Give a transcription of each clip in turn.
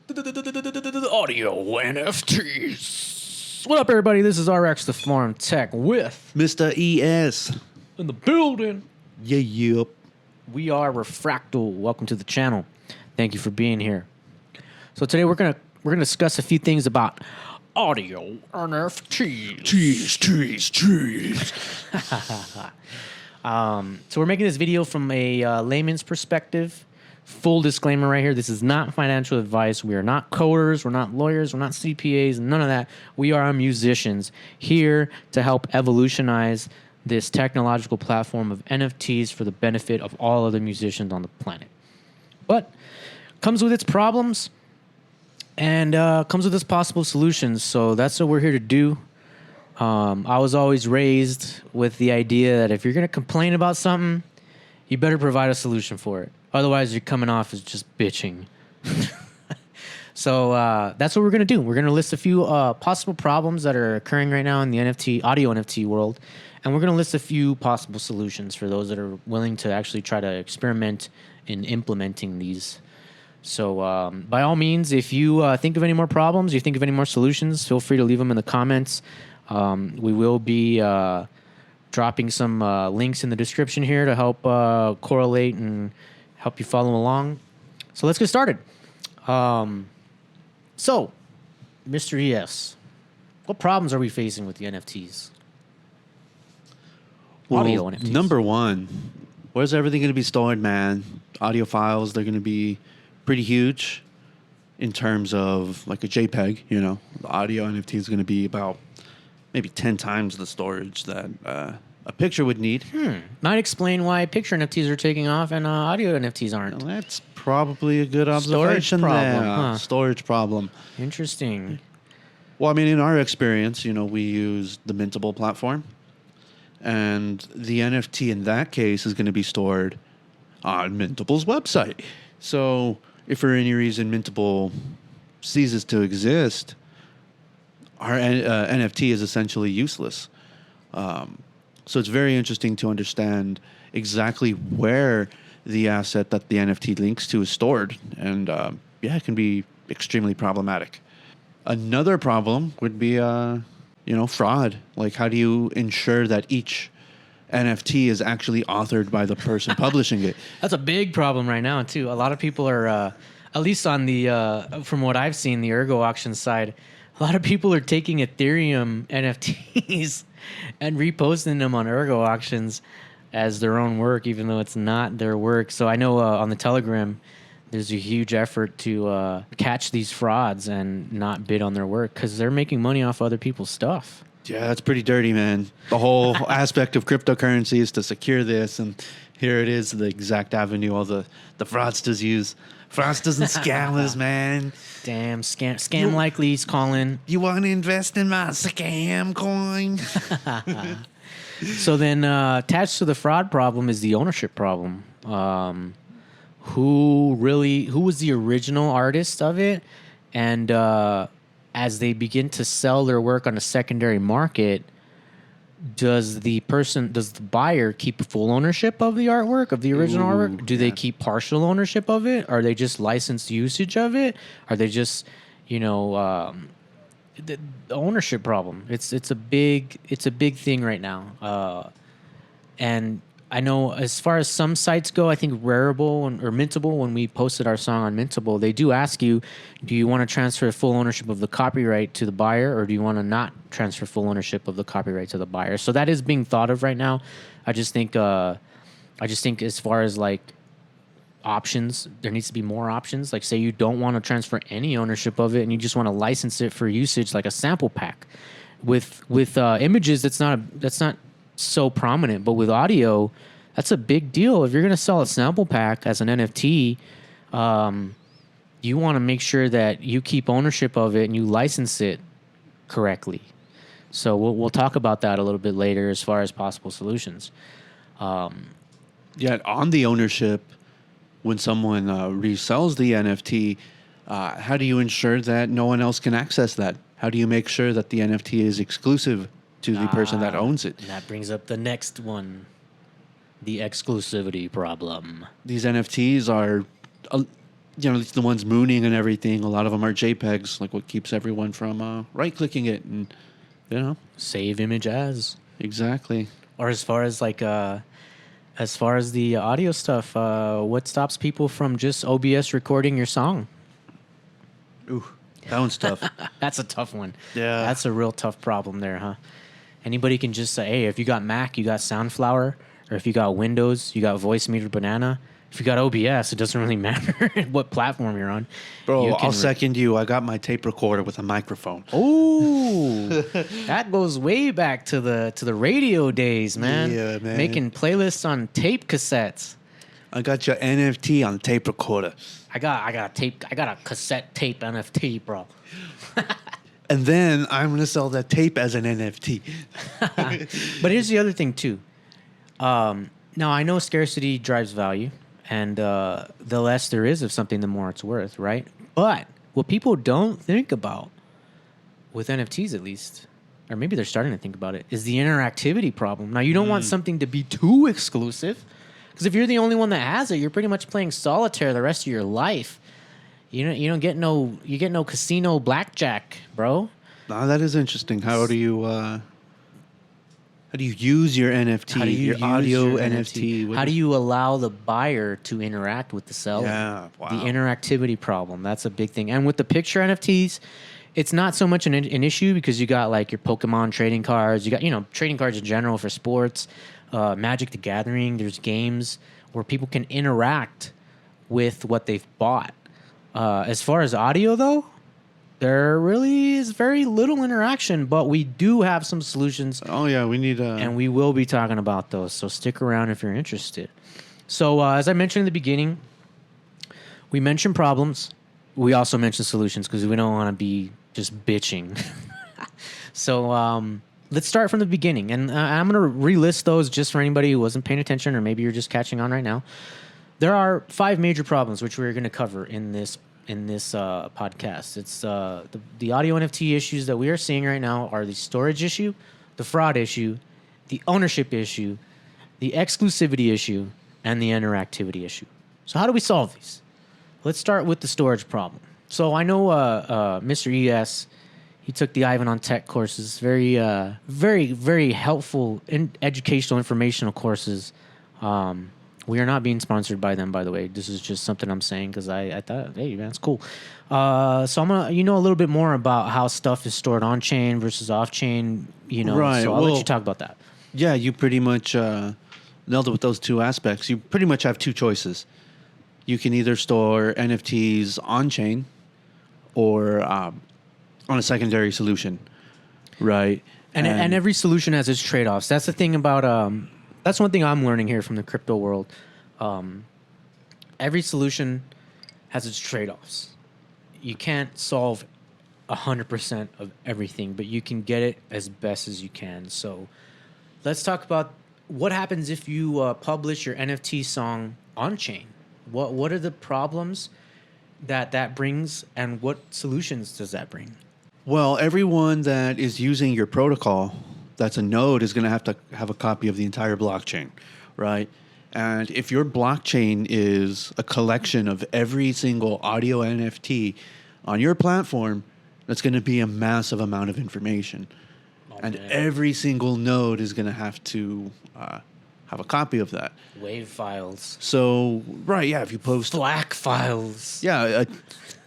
Audio NFTs. What up, everybody? This is RX the Farm Tech with Mr. ES. in the building. Yep. We are Refraktal. Welcome to the channel. Thank you for being here. So today we're gonna discuss a few things about audio NFTs. Cheese. So we're making this video from a layman's perspective. Full disclaimer right here. This is not financial advice. We are not coders. We're not lawyers. We're not CPAs. None of that. We are musicians here to help evolutionize this technological platform of NFTs for the benefit of all other musicians on the planet. But comes with its problems and comes with its possible solutions. So that's what we're here to do. I was always raised with the idea that if you're going to complain about something, you better provide a solution for it. Otherwise, you're coming off as just bitching. So that's what we're going to do. We're going to list a few possible problems that are occurring right now in the audio NFT world. And we're going to list a few possible solutions for those that are willing to actually try to experiment in implementing these. So by all means, if you think of any more problems, you think of any more solutions, feel free to leave them in the comments. We will be dropping some links in the description here to help correlate and help you follow along. So let's get started. So, Mr. ES, what problems are we facing with the NFTs? Well, Audio NFTs. Number one, where's everything going to be stored, man? Audio files, they're going to be pretty huge in terms of like a JPEG, you know. The audio NFT is going to be about maybe 10 times the storage that a picture would need. Might explain why picture NFTs are taking off and audio NFTs aren't. Well, that's probably a good observation. Storage problem. Interesting. Well, I mean, in our experience, you know, we use the Mintable platform. And the NFT in that case is going to be stored on Mintable's website. So if for any reason Mintable ceases to exist, our NFT is essentially useless. So it's very interesting to understand exactly where the asset that the NFT links to is stored. And it can be extremely problematic. Another problem would be, fraud. Like, how do you ensure that each NFT is actually authored by the person publishing it? That's a big problem right now, too. A lot of people are, at least on the, from what I've seen, the Ergo auction side, a lot of people are taking Ethereum NFTs and reposting them on Ergo auctions as their own work, even though it's not their work. So I know on the Telegram, there's a huge effort to catch these frauds and not bid on their work because they're making money off other people's stuff. Yeah, that's pretty dirty, man. The whole aspect of cryptocurrency is to secure this, and here it is, the exact avenue all the fraudsters use. Fraudsters and scammers, man. Damn, scam likely he's calling. You want to invest in my scam coin? So then attached to the fraud problem is the ownership problem. Who was the original artist of it? And as they begin to sell their work on a secondary market, does the buyer keep full ownership of the artwork, of the original artwork? Do they keep partial ownership of it? Are they just licensed usage of it? Are they just, the ownership problem? It's a big thing right now. And I know as far as some sites go, I think Rarible or Mintable, when we posted our song on Mintable, they do ask you, do you want to transfer full ownership of the copyright to the buyer, or do you want to not transfer full ownership of the copyright to the buyer? So that is being thought of right now. I just think as far as like options, there needs to be more options. Like, say you don't want to transfer any ownership of it and you just want to license it for usage, like a sample pack. With images, that's not so prominent, but with audio, that's a big deal. If you're going to sell a sample pack as an NFT, you want to make sure that you keep ownership of it and you license it correctly. So we'll talk about that a little bit later as far as possible solutions. On the ownership, when someone resells the NFT, how do you ensure that no one else can access that? How do you make sure that the NFT is exclusive to the person that owns it? And that brings up the next one, the exclusivity problem. These NFTs are it's the ones mooning and everything. A lot of them are JPEGs, like what keeps everyone from right-clicking it. And, Save image as. exactly. Or as far as the audio stuff, what stops people from just OBS recording your song? Ooh, that one's tough. That's a tough one. Yeah. That's a real tough problem there, huh? Anybody can just say, hey, if you got Mac, you got Soundflower, or if you got Windows, you got Voice Meter Banana. If you got OBS, it doesn't really matter what platform you're on. Bro, You can I'll second you. I got my tape recorder with a microphone. Oh, that goes way back to the radio days, man. Yeah, man. Making playlists on tape cassettes. I got your NFT on tape recorder. I got a cassette tape NFT, bro. And then I'm going to sell that tape as an NFT. But here's the other thing too. Now I know scarcity drives value, and the less there is of something, the more it's worth, right? But what people don't think about, with NFTs at least, or maybe they're starting to think about it, is the interactivity problem. Now you don't want something to be too exclusive, because if you're the only one that has it, you're pretty much playing solitaire the rest of your life. You don't get no casino blackjack, bro. Now that is interesting. How do you use your NFT, How do you your use audio your NFT? How do you allow the buyer to interact with the seller? Yeah, wow. The interactivity problem, that's a big thing. And with the picture NFTs, it's not so much an issue because you got like your Pokemon trading cards, you got, trading cards in general for sports, Magic the Gathering, there's games where people can interact with what they've bought. As far as audio, though, there really is very little interaction, but we do have some solutions. Oh, yeah, we need And we will be talking about those, so stick around if you're interested. So, as I mentioned in the beginning, we mentioned problems. We also mentioned solutions because we don't want to be just bitching. So, let's start from the beginning. And I'm going to relist those just for anybody who wasn't paying attention, or maybe you're just catching on right now. There are 5 major problems which we're going to cover in this podcast. It's the audio NFT issues that we are seeing right now are the storage issue, the fraud issue, the ownership issue, the exclusivity issue, and the interactivity issue. So how do we solve these? Let's start with the storage problem. So I know Mr. ES, he took the Ivan on Tech courses, very, very helpful educational, informational courses. We are not being sponsored by them, by the way. This is just something I'm saying because I thought, hey, man, it's cool. So I'm gonna, a little bit more about how stuff is stored on chain versus off chain. Right. So I'll let you talk about that. Yeah, you pretty much nailed it with those 2 aspects. You pretty much have 2 choices. You can either store NFTs on chain or on a secondary solution, right? And every solution has its trade-offs. That's the thing about that's one thing I'm learning here from the crypto world. Every solution has its trade-offs. You can't solve 100% of everything, but you can get it as best as you can. So let's talk about what happens if you publish your NFT song on chain. What are the problems that brings, and what solutions does that bring? Well, everyone that is using your protocol that's a node is going to have a copy of the entire blockchain, right? And if your blockchain is a collection of every single audio NFT on your platform, that's going to be a massive amount of information. And every single node is going to have to have a copy of that. Wave files. So, right, yeah, if you post... FLAC files. Yeah,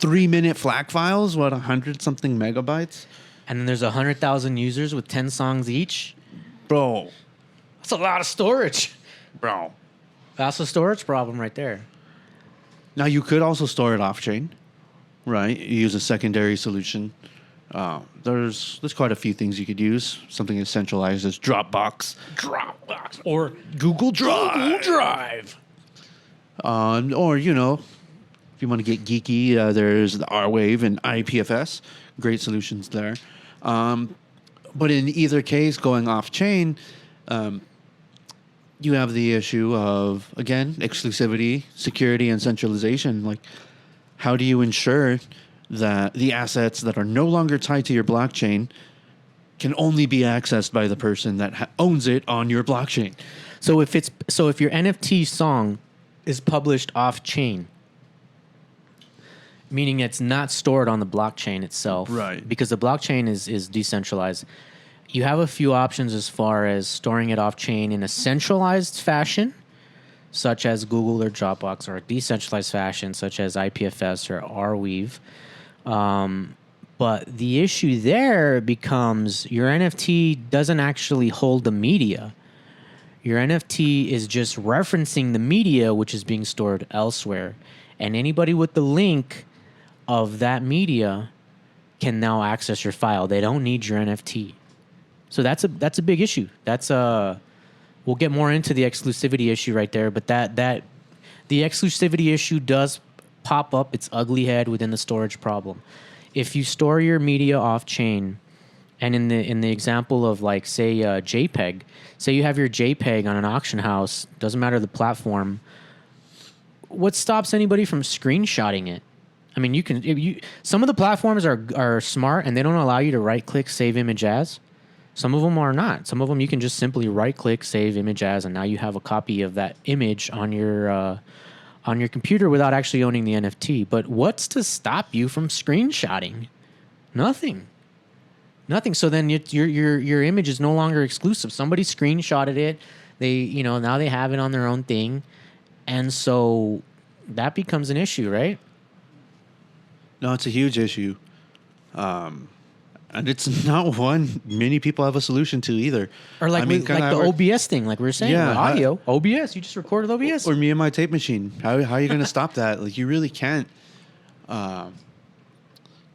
3-minute FLAC files, 100-something megabytes? And then there's 100,000 users with 10 songs each. Bro. That's a lot of storage. Bro. That's a storage problem right there. Now, you could also store it off-chain, right? You use a secondary solution. There's quite a few things you could use. Something as centralized as Dropbox. Or Google Drive. Or, if you want to get geeky, there's the R-Wave and IPFS. Great solutions there. But in either case, going off-chain, you have the issue of, again, exclusivity, security, and centralization. Like, how do you ensure that the assets that are no longer tied to your blockchain can only be accessed by the person that owns it on your blockchain? So if your NFT song is published off-chain, Meaning it's not stored on the blockchain itself. Right. Because the blockchain is decentralized. You have a few options as far as storing it off chain in a centralized fashion, such as Google or Dropbox, or a decentralized fashion, such as IPFS or Arweave. But the issue there becomes your NFT doesn't actually hold the media. Your NFT is just referencing the media, which is being stored elsewhere. And anybody with the link of that media can now access your file. They don't need your NFT. So that's a big issue. We'll get more into the exclusivity issue right there, but that the exclusivity issue does pop up its ugly head within the storage problem. If you store your media off chain, and in the example of like say JPEG, say you have your JPEG on an auction house, doesn't matter the platform. What stops anybody from screenshotting it? I mean, some of the platforms are smart and they don't allow you to right click save image as. Some of them are not. Some of them you can just simply right click save image as, and now you have a copy of that image on your computer without actually owning the NFT. But what's to stop you from screenshotting? Nothing. So then your image is no longer exclusive. Somebody screenshotted it. They now they have it on their own thing, and so that becomes an issue, right? No, it's a huge issue. And it's not one many people have a solution to either. Or like the OBS thing, like we were saying, Yeah, audio, OBS. You just recorded OBS. Or me and my tape machine. How are you going to stop that? Like, you really can't. Now,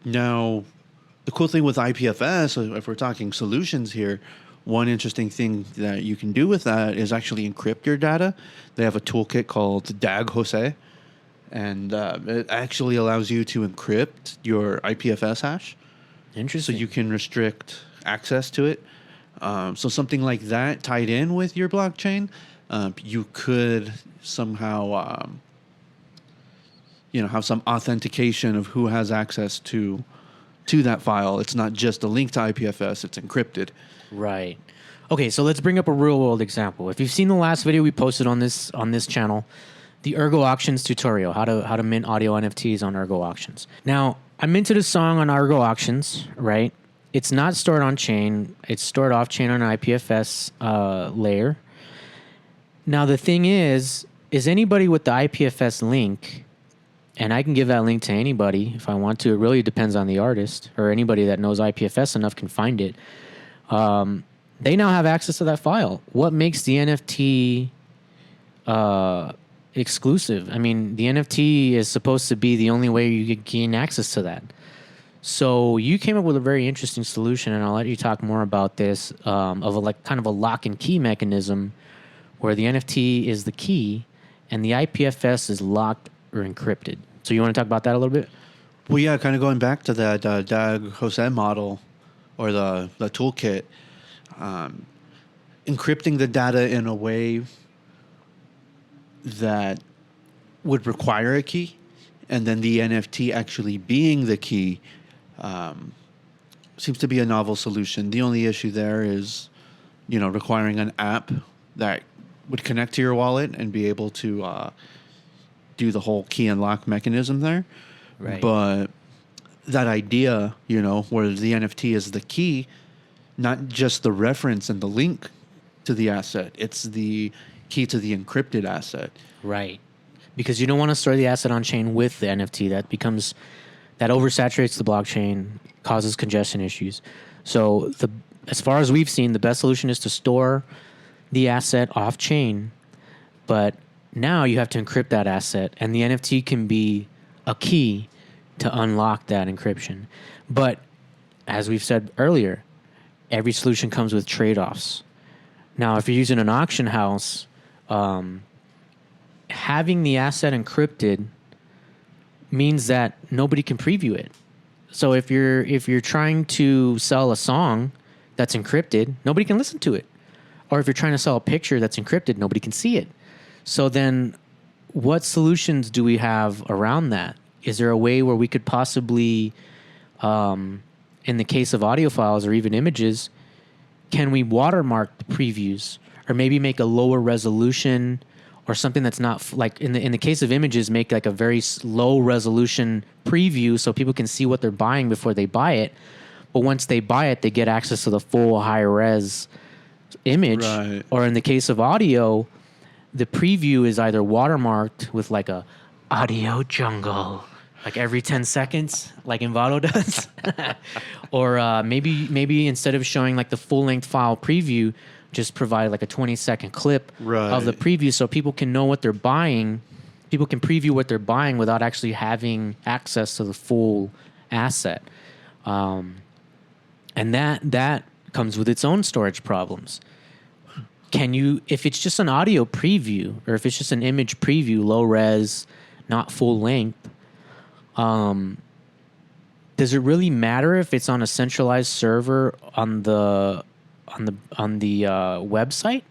the cool thing with IPFS, if we're talking solutions here, one interesting thing that you can do with that is actually encrypt your data. They have a toolkit called DAG Jose, and it actually allows you to encrypt your IPFS hash. Interesting. So you can restrict access to it. So something like that tied in with your blockchain, you could somehow, have some authentication of who has access to that file. It's not just a link to IPFS; it's encrypted. Right. Okay, so let's bring up a real world example. If you've seen the last video we posted on this channel, the Ergo Auctions tutorial, how to mint audio NFTs on Ergo Auctions. Now, I minted a song on Ergo Auctions, right? It's not stored on chain. It's stored off chain on an IPFS layer. Now, the thing is anybody with the IPFS link, and I can give that link to anybody if I want to. It really depends on the artist, or anybody that knows IPFS enough can find it. They now have access to that file. What makes the NFT exclusive? I mean, the NFT is supposed to be the only way you could gain access to that. So you came up with a very interesting solution, and I'll let you talk more about this, of a kind of a lock and key mechanism where the NFT is the key and the IPFS is locked or encrypted. So you want to talk about that a little bit? Well, yeah, kind of going back to that DAG Jose model or the toolkit, encrypting the data in a way that would require a key, and then the NFT actually being the key, seems to be a novel solution. The only issue there is, requiring an app that would connect to your wallet and be able to do the whole key and lock mechanism there. Right. But that idea, where the NFT is the key, not just the reference and the link to the asset, it's the key to the encrypted asset. Right. Because you don't want to store the asset on chain with the NFT. That oversaturates the blockchain, causes congestion issues. So as far as we've seen, the best solution is to store the asset off chain, but now you have to encrypt that asset, and the NFT can be a key to unlock that encryption. But as we've said earlier, every solution comes with trade-offs. Now, if you're using an auction house, having the asset encrypted means that nobody can preview it. So if you're trying to sell a song that's encrypted, nobody can listen to it. Or if you're trying to sell a picture that's encrypted, nobody can see it. So then what solutions do we have around that? Is there a way where we could possibly, in the case of audio files or even images, can we watermark the previews, or maybe make a lower resolution or something that's not like in the case of images, make like a very low resolution preview so people can see what they're buying before they buy it. But once they buy it, they get access to the full high res image. Right. Or in the case of audio, the preview is either watermarked with like a audio jungle, like every 10 seconds, like Envato does. Or maybe instead of showing like the full length file preview, just provide like a 20-second clip of the preview so people can know what they're buying. People can preview what they're buying without actually having access to the full asset. And that comes with its own storage problems. If it's just an audio preview, or if it's just an image preview, low res, not full length, does it really matter if it's on a centralized server on the website?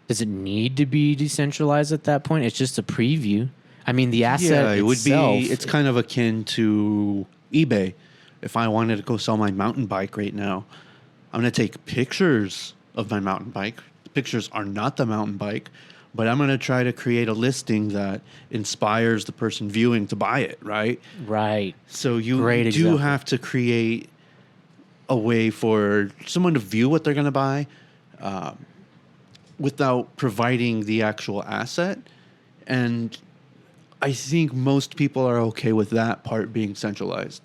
Does it need to be decentralized at that point? It's just a preview. I mean, the asset itself, it's kind of akin to eBay. If I wanted to go sell my mountain bike right now, I'm going to take pictures of my mountain bike. The pictures are not the mountain bike, but I'm going to try to create a listing that inspires the person viewing to buy it, right? Right. So you do have to create a way for someone to view what they're going to buy without providing the actual asset. And I think most people are okay with that part being centralized.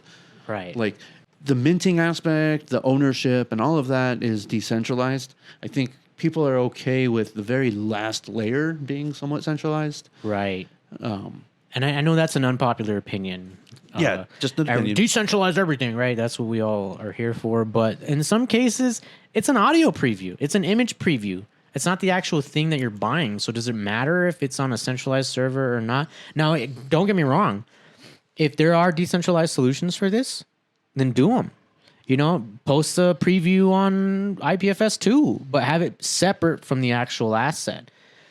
Right. Like the minting aspect, the ownership, and all of that is decentralized. I think people are okay with the very last layer being somewhat centralized. Right. And I know that's an unpopular opinion. Yeah, just an opinion. Decentralize everything, right? That's what we all are here for. But in some cases, it's an audio preview. It's an image preview. It's not the actual thing that you're buying. So does it matter if it's on a centralized server or not? Now, don't get me wrong. If there are decentralized solutions for this, then do them. You know, post a preview on IPFS too, but have it separate from the actual asset.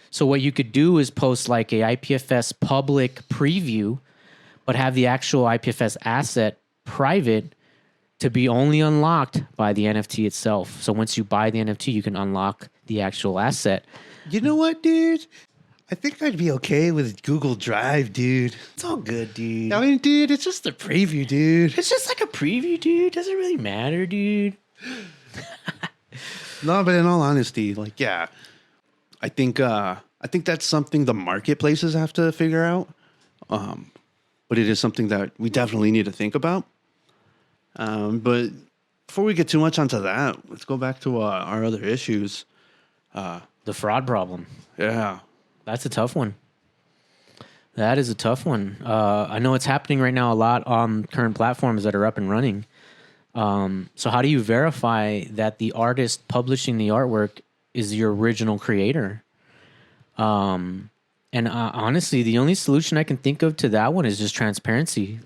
So what you could do is post like a IPFS public preview, but have the actual IPFS asset private to be only unlocked by the NFT itself. So once you buy the NFT, you can unlock the actual asset. You know what, dude? I think I'd be okay with Google Drive, dude. It's all good, dude. I mean, dude, it's just a preview, dude. It's just like a preview, dude. Doesn't really matter, dude. No, but in all honesty, like, yeah, I think that's something the marketplaces have to figure out. But it is something that we definitely need to think about. But before we get too much onto that, let's go back to our other issues. The fraud problem. Yeah. That's a tough one. That is a tough one. I know it's happening right now a lot on current platforms that are up and running. So how do you verify that the artist publishing the artwork is your original creator? And honestly, the only solution I can think of to that one is just transparency.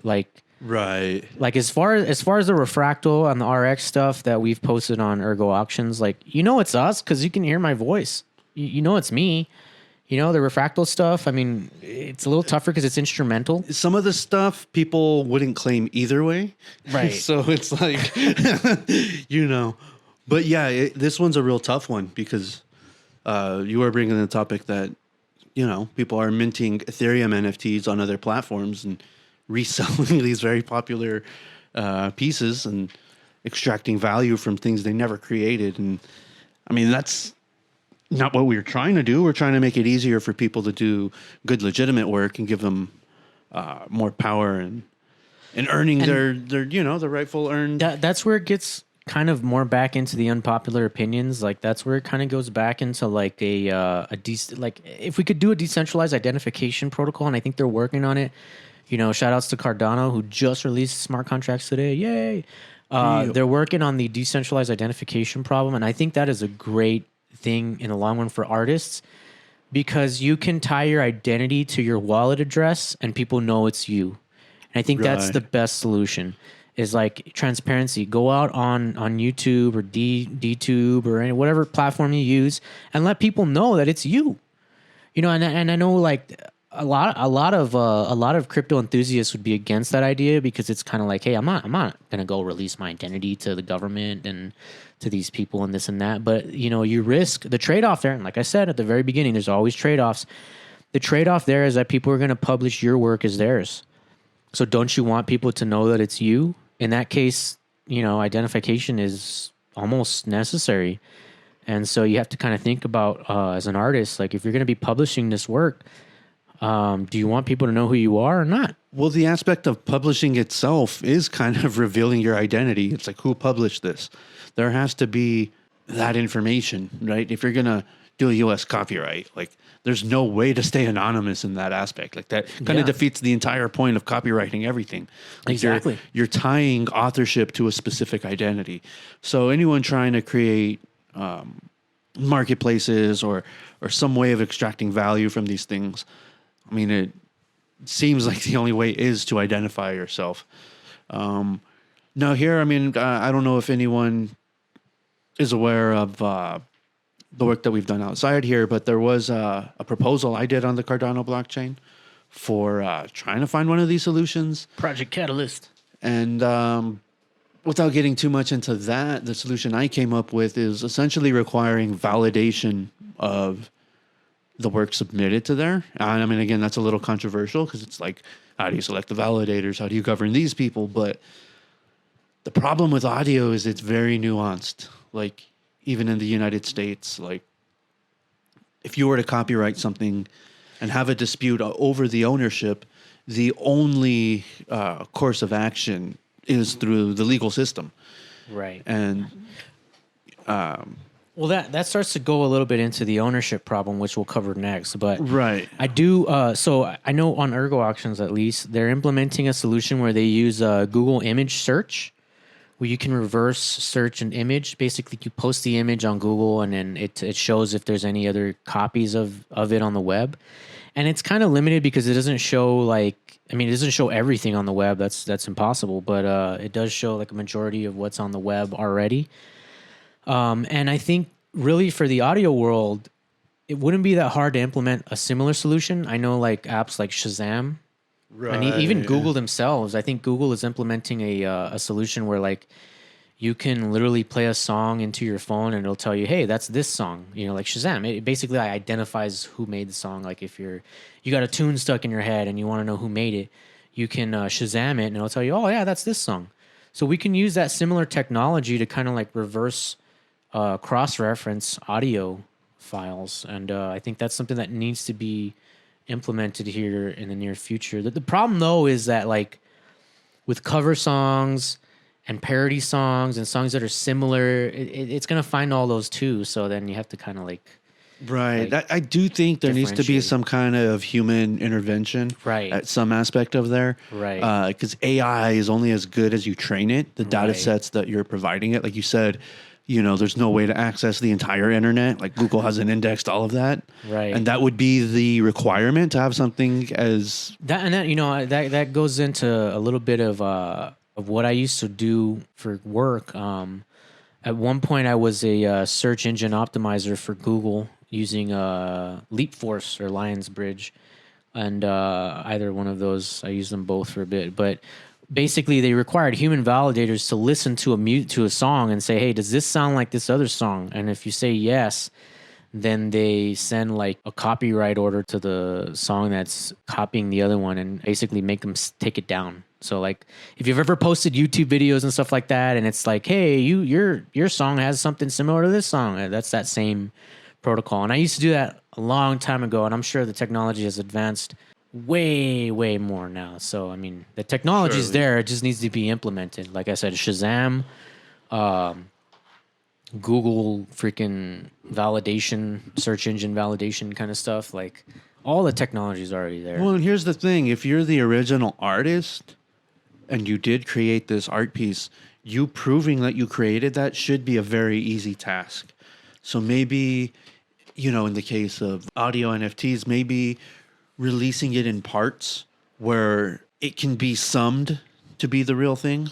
Right. Like as far as the Refraktal and the RX stuff that we've posted on Ergo Auctions, like, you know, it's us because you can hear my voice. You know, it's me. You know, the Refraktal stuff, I mean, it's a little tougher because it's instrumental. Some of the stuff people wouldn't claim either way. Right. So it's like, you know. But yeah, this one's a real tough one because you are bringing the topic that, you know, people are minting Ethereum NFTs on other platforms and reselling these very popular pieces and extracting value from things they never created. And I mean, that's not what we're trying to do. We're trying to make it easier for people to do good, legitimate work and give them more power and earning their you know, the rightful earned. That's where it gets kind of more back into the unpopular opinions. Like that's where it kind of goes back into like like if we could do a decentralized identification protocol, and I think they're working on it. You know, shout outs to Cardano who just released smart contracts today. Yay! They're working on the decentralized identification problem, and I think that is a great thing in the long run for artists because you can tie your identity to your wallet address and people know it's you. And I think that's the best solution is like transparency. Go out on YouTube or DTube or whatever platform you use and let people know that it's you. You know, and I know like a lot of crypto enthusiasts would be against that idea because it's kind of like, hey, I'm not gonna go release my identity to the government and to these people and this and that. But you risk the trade off there. And like I said at the very beginning, there's always trade offs. The trade off there is that people are gonna publish your work as theirs. So don't you want people to know that it's you? In that case, identification is almost necessary. And so you have to kind of think about as an artist, like if you're going to be publishing this work, do you want people to know who you are or not? Well, the aspect of publishing itself is kind of revealing your identity. It's like, who published this? There has to be that information, right? If you're going to do a U.S. copyright, like there's no way to stay anonymous in that aspect. Like that kind of defeats the entire point of copywriting everything. Like Exactly. You're tying authorship to a specific identity. So anyone trying to create marketplaces or some way of extracting value from these things, I mean, it seems like the only way is to identify yourself. Now here, I mean, I don't know if anyone is aware of the work that we've done outside here, but there was a proposal I did on the Cardano blockchain for trying to find one of these solutions. Project Catalyst. And without getting too much into that, the solution I came up with is essentially requiring validation of the work submitted to there. And I mean, again, that's a little controversial because it's like, how do you select the validators? How do you govern these people? But the problem with audio is it's very nuanced. Like, even in the United States, like, if you were to copyright something and have a dispute over the ownership, the only course of action is through the legal system. Right. And well, that starts to go a little bit into the ownership problem, which we'll cover next. But right. I do. So I know on Ergo Auctions, at least, they're implementing a solution where they use Google image search, where you can reverse search an image. Basically, you post the image on Google, and then it shows if there's any other copies of it on the web. And it's kind of limited because it doesn't show it doesn't show everything on the web. That's impossible. But it does show like a majority of what's on the web already. And I think really for the audio world, it wouldn't be that hard to implement a similar solution. I know like apps like Shazam, Right. and even Google themselves. I think Google is implementing a solution where like you can literally play a song into your phone and it'll tell you, hey, that's this song. Like Shazam. It basically identifies who made the song. Like if you got a tune stuck in your head and you want to know who made it, you can Shazam it and it'll tell you, oh yeah, that's this song. So we can use that similar technology to kind of like reverse cross-reference audio files, and I think that's something that needs to be implemented here in the near future. The problem, though, is that like with cover songs and parody songs and songs that are similar, it's going to find all those too. So then you have to kind of like... Right. I do think there needs to be some kind of human intervention at some aspect of there. Right. Because AI is only as good as you train it, the data sets that you're providing it. Like you said, there's no way to access the entire internet. Like Google hasn't indexed all of that. Right. And that would be the requirement to have something as... That goes into a little bit of what I used to do for work. At one point, I was a search engine optimizer for Google using LeapForce or Lions Bridge. And either one of those, I used them both for a bit. But basically, they required human validators to listen to a song and say, hey, does this sound like this other song? And if you say yes, then they send like a copyright order to the song that's copying the other one and basically make them take it down. So like if you've ever posted YouTube videos and stuff like that, and it's like, hey, your song has something similar to this song, that's that same protocol. And I used to do that a long time ago, and I'm sure the technology has advanced way, way more now. So, I mean, the technology is there. It just needs to be implemented. Like I said, Shazam, Google freaking validation, search engine validation kind of stuff. Like, all the technology is already there. Well, and here's the thing. If you're the original artist and you did create this art piece, you proving that you created that should be a very easy task. So maybe, in the case of audio NFTs, maybe releasing it in parts where it can be summed to be the real thing.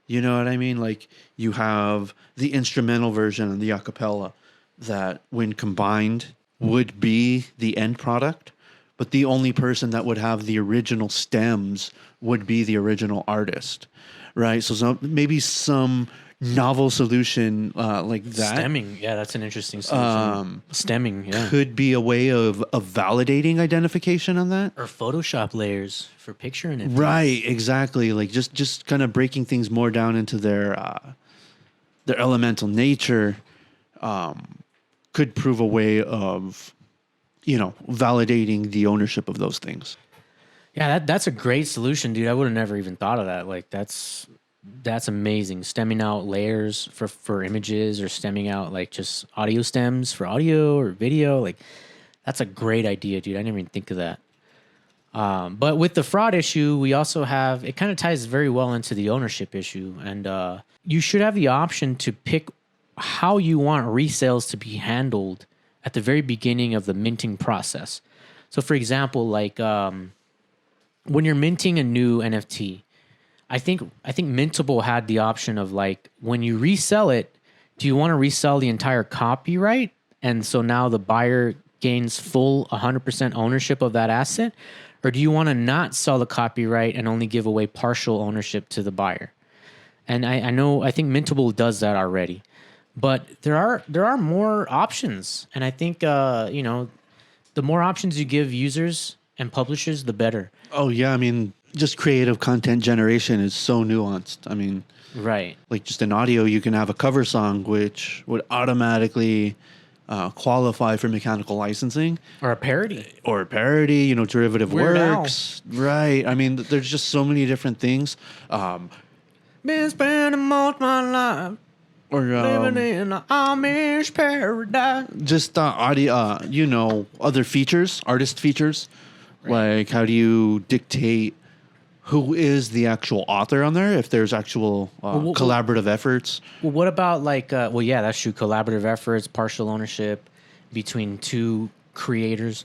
You know what I mean? Like you have the instrumental version and the a cappella that when combined would be the end product. but the only person that would have the original stems would be the original artist, right? So maybe some novel solution like that. Stemming, yeah, that's an interesting solution. Stemming, yeah. Could be a way of validating identification on that. Or Photoshop layers for picture in it. Right, exactly. Like just kind of breaking things more down into their elemental nature could prove a way of, validating the ownership of those things. Yeah, that's a great solution, dude. I would have never even thought of that. Like that's amazing. Stemming out layers for images, or stemming out like just audio stems for audio or video. Like that's a great idea, dude. I didn't even think of that. But with the fraud issue, we also have, it kind of ties very well into the ownership issue. And you should have the option to pick how you want resales to be handled at the very beginning of the minting process. So for example, like when you're minting a new NFT, I think Mintable had the option of like, when you resell it, do you want to resell the entire copyright? And so now the buyer gains full 100% ownership of that asset? Or do you want to not sell the copyright and only give away partial ownership to the buyer? And I think Mintable does that already. But there are more options. And I think, the more options you give users and publishers, the better. Oh, yeah. I mean, just creative content generation is so nuanced. I mean, right. Like just in audio, you can have a cover song which would automatically qualify for mechanical licensing. Or a parody. Derivative Weird works. Al. Right. I mean, there's just so many different things. Been spending most of my life or living in an Amish paradise. Just audio, other features, artist features. Right. Like how do you dictate who is the actual author on there if there's actual collaborative efforts? Well, what about like, yeah, that's true. Collaborative efforts, partial ownership between two creators.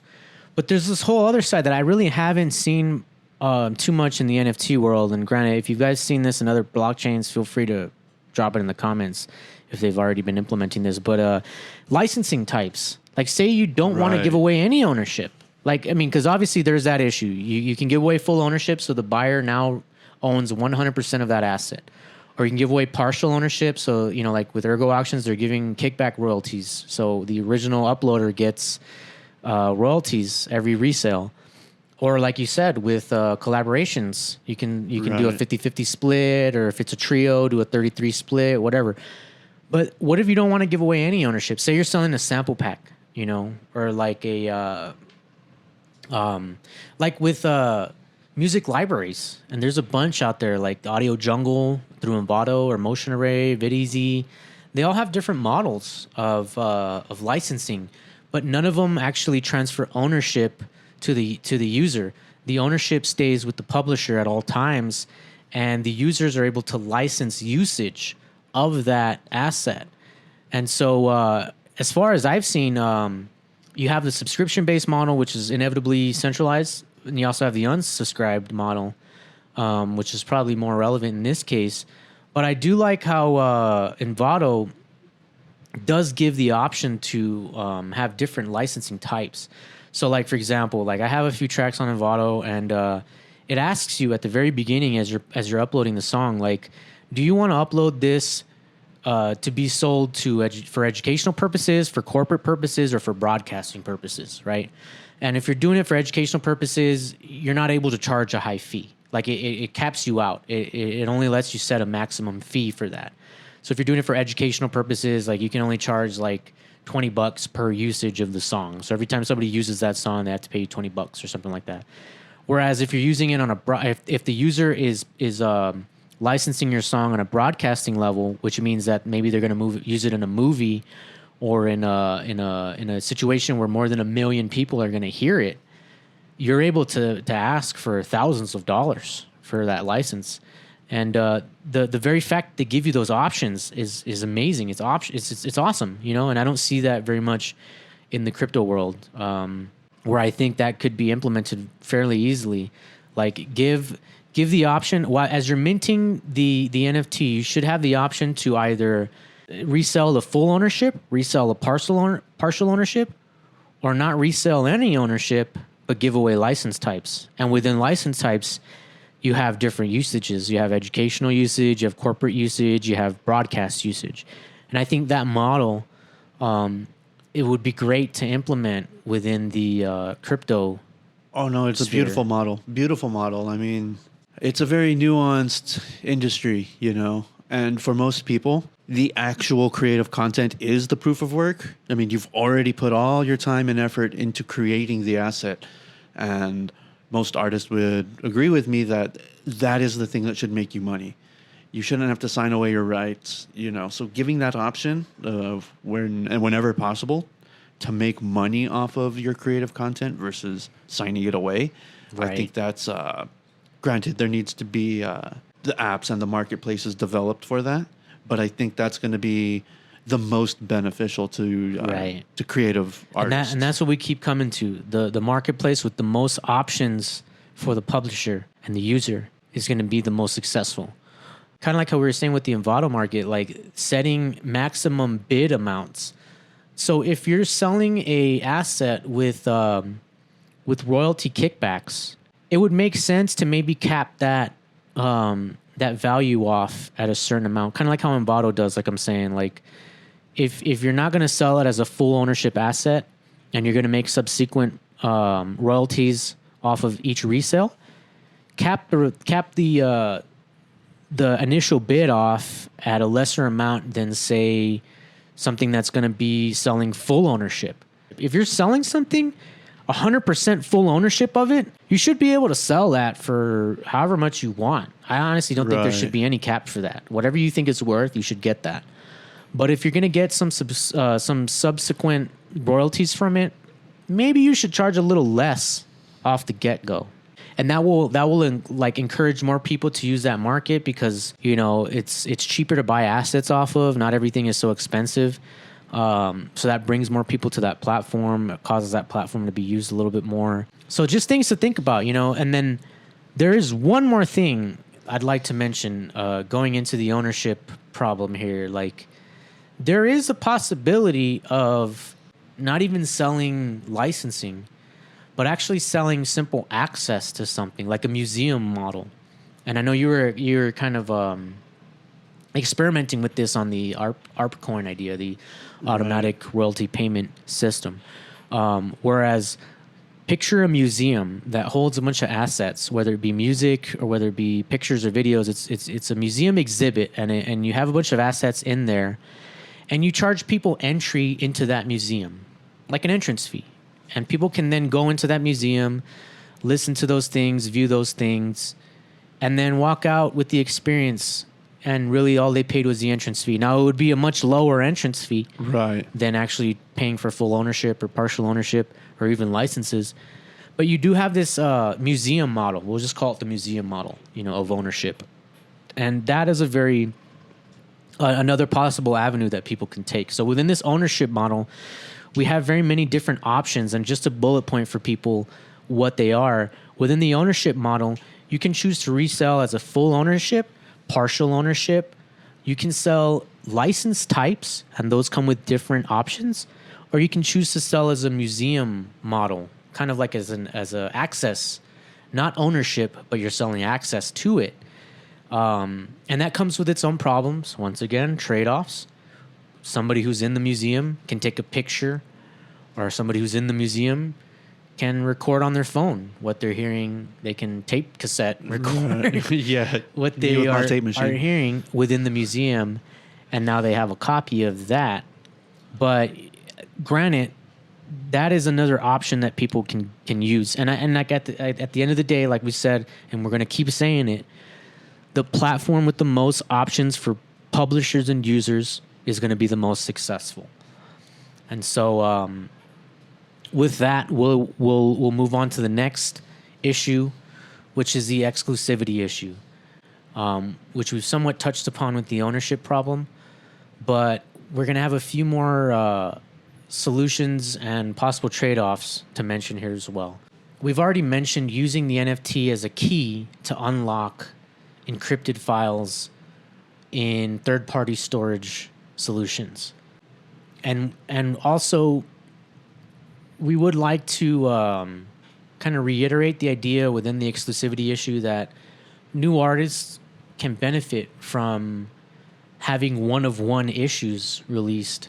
But there's this whole other side that I really haven't seen too much in the NFT world. And granted, if you guys seen this in other blockchains, feel free to drop it in the comments if they've already been implementing this. But licensing types, like say you don't want to give away any ownership. Like, I mean, because obviously there's that issue. You can give away full ownership, so the buyer now owns 100% of that asset. Or you can give away partial ownership. So, like with Ergo Auctions, they're giving kickback royalties. So the original uploader gets royalties every resale. Or like you said, with collaborations, you can do a 50-50 split, or if it's a trio, do a 33 split, whatever. But what if you don't want to give away any ownership? Say you're selling a sample pack, or like a... like with music libraries, and there's a bunch out there like the Audio Jungle through Envato or Motion Array, VidEasy. They all have different models of licensing, but none of them actually transfer ownership to the user. The ownership stays with the publisher at all times, and the users are able to license usage of that asset. And so, as far as I've seen, you have the subscription-based model, which is inevitably centralized, and you also have the unsubscribed model, which is probably more relevant in this case. But I do like how Envato does give the option to have different licensing types. So, like for example, like I have a few tracks on Envato, and it asks you at the very beginning as you're uploading the song, like, do you want to upload this to be sold for educational purposes, for corporate purposes, or for broadcasting purposes, right? And if you're doing it for educational purposes, you're not able to charge a high fee. Like it caps you out. It only lets you set a maximum fee for that. So if you're doing it for educational purposes, like you can only charge like $20 per usage of the song. So every time somebody uses that song, they have to pay you $20 or something like that. Whereas if you're using it on if the user is licensing your song on a broadcasting level, which means that maybe they're going to use it in a movie or in a situation where more than 1 million people are going to hear it, you're able to ask for thousands of dollars for that license. And the very fact they give you those options is amazing. It's awesome, and I don't see that very much in the crypto world, where I think that could be implemented fairly easily. Like give the option, as you're minting the NFT, you should have the option to either resell the full ownership, resell a partial ownership, or not resell any ownership, but give away license types. And within license types, you have different usages. You have educational usage, you have corporate usage, you have broadcast usage. And I think that model, it would be great to implement within the crypto. Oh no, it's a sphere. beautiful model. Beautiful model. I mean, it's a very nuanced industry, you know. And for most people, the actual creative content is the proof of work. I mean, you've already put all your time and effort into creating the asset. And most artists would agree with me that that is the thing that should make you money. You shouldn't have to sign away your rights, you know. So giving that option of whenever possible to make money off of your creative content versus signing it away, I Right. think that's granted. There needs to be the apps and the marketplaces developed for that, but I think that's going to be the most beneficial to Right. to creative artists. And that's what we keep coming to. The marketplace with the most options for the publisher and the user is going to be the most successful. Kind of like how we were saying with the Envato market, like setting maximum bid amounts. So if you're selling a asset with royalty kickbacks, it would make sense to maybe cap that that value off at a certain amount, kind of like how Envato does. Like I'm saying, like if you're not going to sell it as a full ownership asset and you're going to make subsequent royalties off of each resale, cap the initial bid off at a lesser amount than, say, something that's going to be selling full ownership. If you're selling something 100% full ownership of it, you should be able to sell that for however much you want. I honestly don't think there should be any cap for that. Whatever you think it's worth, you should get that. But if you're going to get some subsequent royalties from it, maybe you should charge a little less off the get-go. And that will like encourage more people to use that market because, you know, it's cheaper to buy assets off of. Not everything is so expensive. So that brings more people to that platform. It causes that platform to be used a little bit more. So just things to think about, you know. And then there is one more thing I'd like to mention going into the ownership problem here. Like, there is a possibility of not even selling licensing, but actually selling simple access to something like a museum model. And I know you were kind of experimenting with this on the ARPcoin idea, the automatic royalty payment system. Whereas picture a museum that holds a bunch of assets, whether it be music or whether it be pictures or videos. It's a museum exhibit, and you have a bunch of assets in there, and you charge people entry into that museum, like an entrance fee. And people can then go into that museum, listen to those things, view those things, and then walk out with the experience. And really all they paid was the entrance fee. Now, it would be a much lower entrance fee than actually paying for full ownership or partial ownership or even licenses. But you do have this museum model. We'll just call it the museum model, you know, of ownership. And that is a very another possible avenue that people can take. So within this ownership model, we have very many different options, and just a bullet point for people what they are. Within the ownership model, you can choose to resell as a full ownership, partial ownership. You can sell license types, and those come with different options, or you can choose to sell as a museum model, kind of like as a access, not ownership, but you're selling access to it. And that comes with its own problems. Once again, trade-offs. Somebody who's in the museum can take a picture, or somebody who's in the museum can record on their phone what they're hearing. They can tape cassette record what they are hearing within the museum, and now they have a copy of that. But granted, that is another option that people can use. And like at the end of the day, like we said, and we're going to keep saying it, the platform with the most options for publishers and users is going to be the most successful. And so with that, we'll move on to the next issue, which is the exclusivity issue, which we've somewhat touched upon with the ownership problem. But we're going to have a few more solutions and possible trade-offs to mention here as well. We've already mentioned using the NFT as a key to unlock encrypted files in third-party storage solutions. And also, we would like to kind of reiterate the idea within the exclusivity issue that new artists can benefit from having one-of-one issues released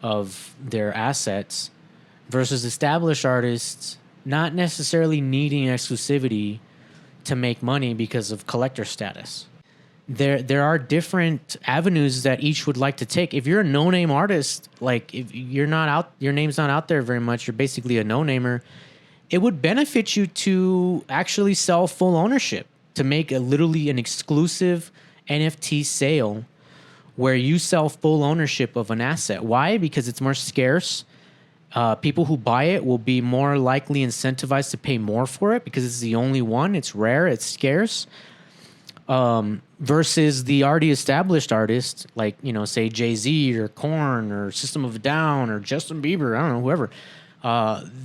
of their assets versus established artists not necessarily needing exclusivity to make money because of collector status. There are different avenues that each would like to take. If you're a no-name artist, like if you're not out, your name's not out there very much, you're basically a no-namer, it would benefit you to actually sell full ownership, to make literally an exclusive NFT sale where you sell full ownership of an asset. Why? Because it's more scarce. People who buy it will be more likely incentivized to pay more for it because it's the only one. It's rare. It's scarce. Versus the already established artists, like, you know, say Jay-Z or Korn or System of a Down or Justin Bieber, I don't know, whoever.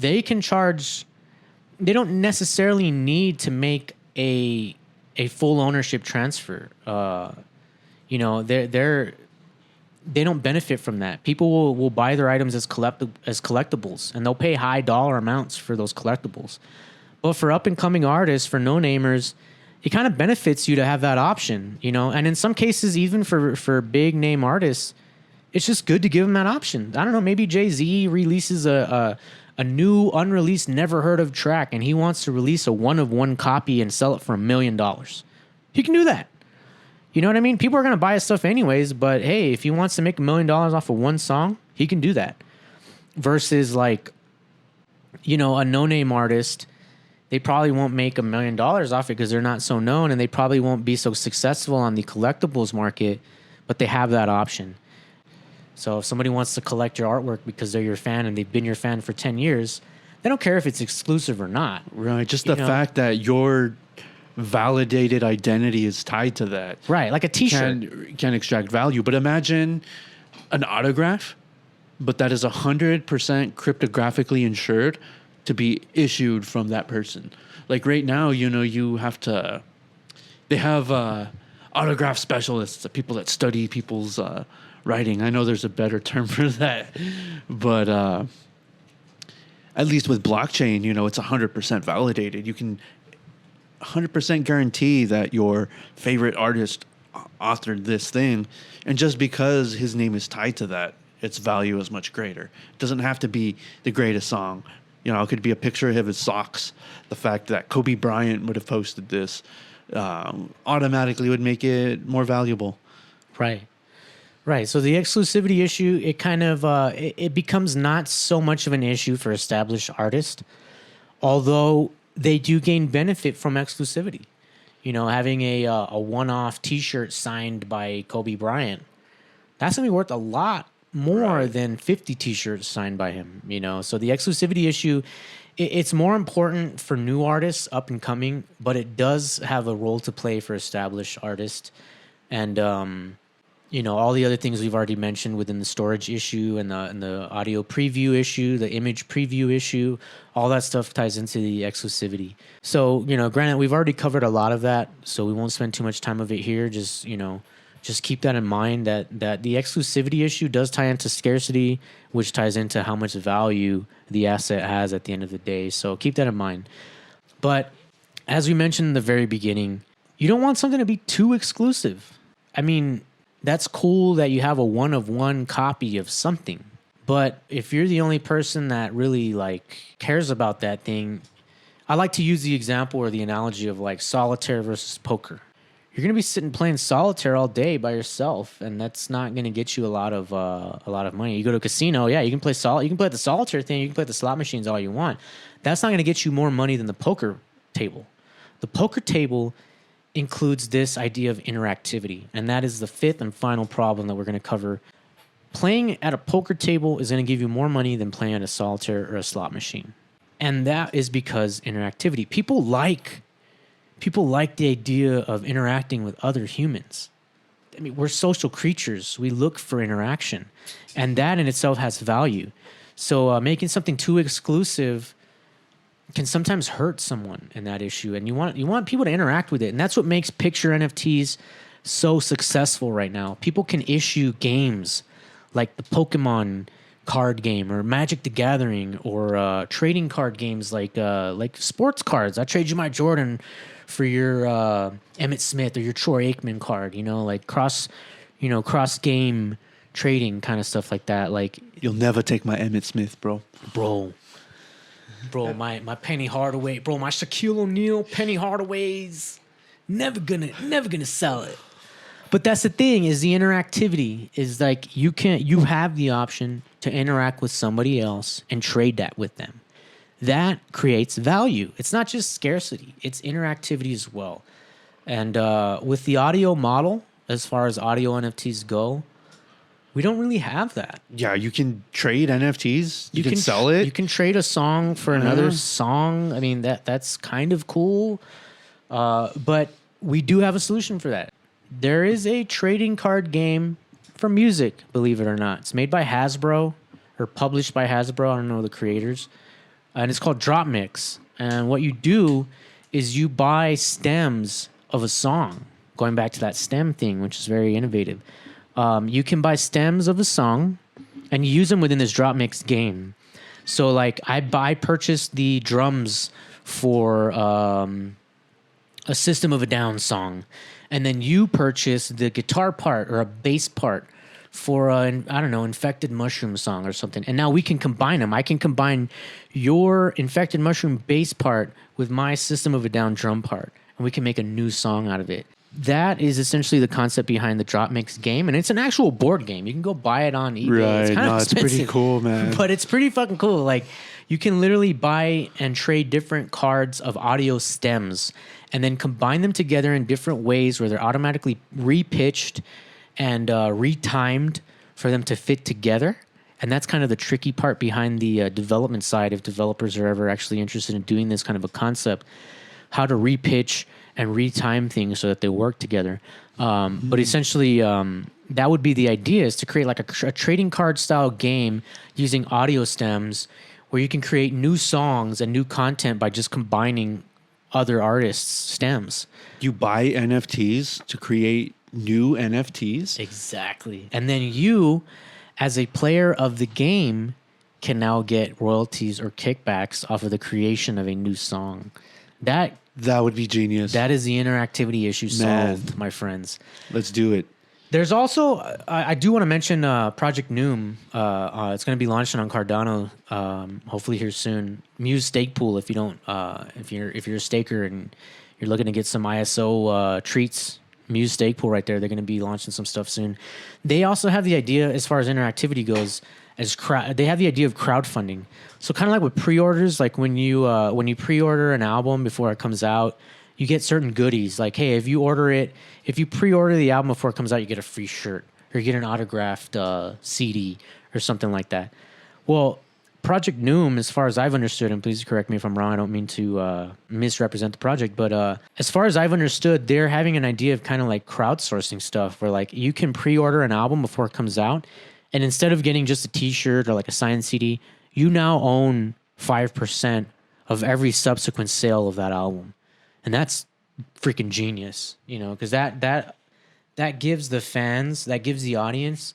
They can charge. They don't necessarily need to make a full ownership transfer. You know, they don't benefit from that. People will buy their items as collectibles, and they'll pay high dollar amounts for those collectibles. But for up and coming artists, for no namers, it kind of benefits you to have that option, you know. And in some cases, even for big name artists, it's just good to give them that option. I don't know, maybe Jay-Z releases a new unreleased, never heard of track, and he wants to release a one-of-one copy and sell it for $1 million. He can do that. You know what I mean? People are going to buy his stuff anyways, but hey, if he wants to make $1 million off of one song, he can do that. Versus, like, you know, a no-name artist, they probably won't make $1 million off it because they're not so known, and they probably won't be so successful on the collectibles market, but they have that option. So if somebody wants to collect your artwork because they're your fan and they've been your fan for 10 years, they don't care if it's exclusive or not. Right. Just the fact that your validated identity is tied to that. Right. Like a t-shirt. Can extract value. But imagine an autograph, but that is 100% cryptographically insured to be issued from that person. Like right now, you know, you have to, they have autograph specialists, people that study people's writing. I know there's a better term for that, but at least with blockchain, you know, it's 100% validated. You can 100% guarantee that your favorite artist authored this thing, and just because his name is tied to that, its value is much greater. It doesn't have to be the greatest song. You know, it could be a picture of his socks. The fact that Kobe Bryant would have posted this automatically would make it more valuable. Right. Right. So the exclusivity issue, it kind of it becomes not so much of an issue for established artists, although they do gain benefit from exclusivity. You know, having a one-off T-shirt signed by Kobe Bryant, that's going to be worth a lot more than 50 T-shirts signed by him, you know. So the exclusivity issue, it's more important for new artists, up and coming, but it does have a role to play for established artists. And, you know, all the other things we've already mentioned within the storage issue and the audio preview issue, the image preview issue, all that stuff ties into the exclusivity. So, you know, granted, we've already covered a lot of that, so we won't spend too much time of it here. Just, you know, just keep that in mind that the exclusivity issue does tie into scarcity, which ties into how much value the asset has at the end of the day. So keep that in mind. But as we mentioned in the very beginning, you don't want something to be too exclusive. I mean, that's cool that you have a one-of-one copy of something. But if you're the only person that really, like, cares about that thing, I like to use the example or the analogy of, like, solitaire versus poker. You're going to be sitting playing solitaire all day by yourself, and that's not going to get you a lot of money. You go to a casino, yeah, you can play you can play the solitaire thing, you can play the slot machines all you want. That's not going to get you more money than the poker table. The poker table includes this idea of interactivity, and that is the fifth and final problem that we're going to cover. Playing at a poker table is going to give you more money than playing at a solitaire or a slot machine, and that is because interactivity. People like the idea of interacting with other humans. I mean, we're social creatures. We look for interaction, and that in itself has value. So making something too exclusive can sometimes hurt someone in that issue, and you want people to interact with it, and that's what makes picture NFTs so successful right now. People can issue games like the Pokemon card game, or Magic the Gathering, or trading card games like sports cards. I trade you my Jordan for your Emmitt Smith or your Troy Aikman card. Like cross game trading kind of stuff like that. Like, You'll never take my Emmitt Smith, bro. bro, my Penny Hardaway, bro, my Shaquille O'Neal, Penny Hardaway's never gonna sell it. But that's the thing, is the interactivity is like you have the option to interact with somebody else and trade that with them. That creates value. It's not just scarcity, it's interactivity as well. And with the audio model, as far as audio NFTs go, we don't really have that. Yeah, you can trade NFTs. You can sell it. You can trade a song for another song. I mean, that's kind of cool. But we do have a solution for that. There is a trading card game for music, believe it or not. It's made by Hasbro, or published by Hasbro. I don't know the creators. And it's called Drop Mix. And what you do is you buy stems of a song, going back to that stem thing, which is very innovative. You can buy stems of a song and use them within this Drop Mix game. So, like, I purchased the drums for a System of a Down song, and then you purchase the guitar part or a bass part for Infected Mushroom song or something. And now we can combine them. I can combine your Infected Mushroom bass part with my System of a Down drum part, and we can make a new song out of it. That is essentially the concept behind the Drop Mix game, and it's an actual board game. You can go buy it on eBay. Right. It's kind of expensive, it's pretty cool, man. But it's pretty fucking cool. Like, you can literally buy and trade different cards of audio stems and then combine them together in different ways where they're automatically repitched and retimed for them to fit together. And that's kind of the tricky part behind the development side, if developers are ever actually interested in doing this kind of a concept, how to repitch and retime things so that they work together. But essentially, that would be the idea, is to create like a trading card style game using audio stems where you can create new songs and new content by just combining other artists' stems. You buy NFTs to create new NFTs? Exactly. And then you, as a player of the game, can now get royalties or kickbacks off of the creation of a new song. That would be genius. That is the interactivity issue solved, my friends. Let's do it. There's also, I do want to mention Project Noom. It's going to be launched on Cardano, hopefully here soon. Muse Stake Pool, if you're a staker and you're looking to get some ISO treats, Muse Stake Pool right there. They're going to be launching some stuff soon. They also have the idea, as far as interactivity goes, they have the idea of crowdfunding. So kind of like with pre-orders, like when you pre-order an album before it comes out, you get certain goodies. Like, hey, if you pre-order the album before it comes out, you get a free shirt or you get an autographed CD or something like that. Well, Project Noom, as far as I've understood, and please correct me if I'm wrong, I don't mean to misrepresent the project, but as far as I've understood, they're having an idea of kind of like crowdsourcing stuff where like you can pre-order an album before it comes out, and instead of getting just a t-shirt or like a signed CD, you now own 5% of every subsequent sale of that album. And that's freaking genius, because that gives the fans, that gives the audience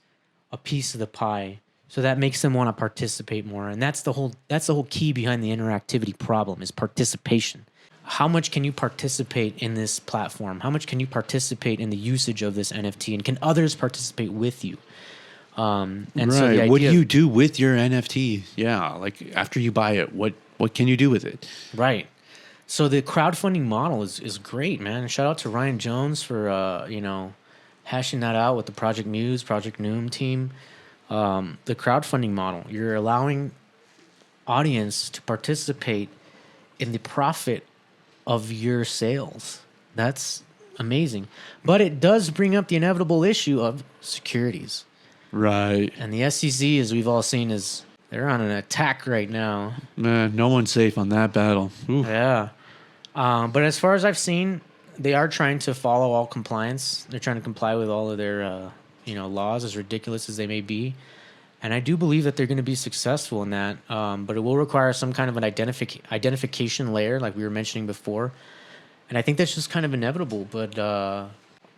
a piece of the pie. So that makes them want to participate more. And that's the whole key behind the interactivity problem, is participation. How much can you participate in this platform? How much can you participate in the usage of this NFT? And can others participate with you? And right. So the idea, what do you do with your NFT? Yeah, like after you buy it, what can you do with it? Right. So the crowdfunding model is great, man. Shout out to Ryan Jones for hashing that out with the Project Muse, Project Noom team. The crowdfunding model, you're allowing audience to participate in the profit of your sales. That's amazing. But it does bring up the inevitable issue of securities. Right. And the SEC, as we've all seen, they're on an attack right now. Man, no one's safe on that battle. Ooh. Yeah. But as far as I've seen, they are trying to follow all compliance. They're trying to comply with all of their laws, as ridiculous as they may be. And I do believe that they're going to be successful in that. But it will require some kind of an identification layer, like we were mentioning before. And I think that's just kind of inevitable. But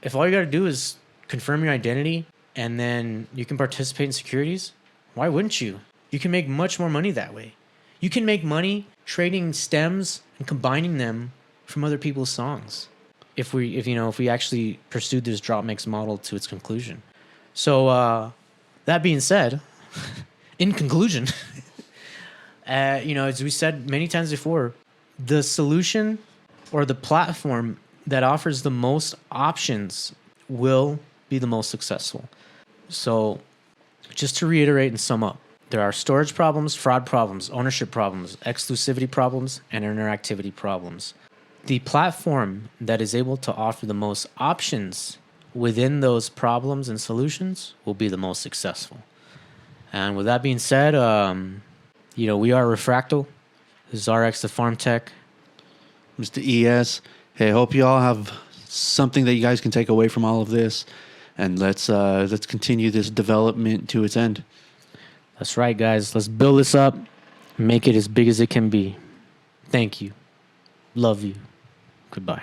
if all you got to do is confirm your identity and then you can participate in securities, why wouldn't you? You can make much more money that way. You can make money trading stems and combining them from other people's songs. If we actually pursued this drop mix model to its conclusion. So that being said, in conclusion, as we said many times before, the solution or the platform that offers the most options will be the most successful. So just to reiterate and sum up, there are storage problems, fraud problems, ownership problems, exclusivity problems, and interactivity problems. The platform that is able to offer the most options within those problems and solutions will be the most successful. And with that being said, we are Refraktal. This is RX the Farm Tech. Mr. ES. Hey, I hope you all have something that you guys can take away from all of this, and let's continue this development to its end. That's right, guys. Let's build this up, make it as big as it can be. Thank you. Love you. Goodbye.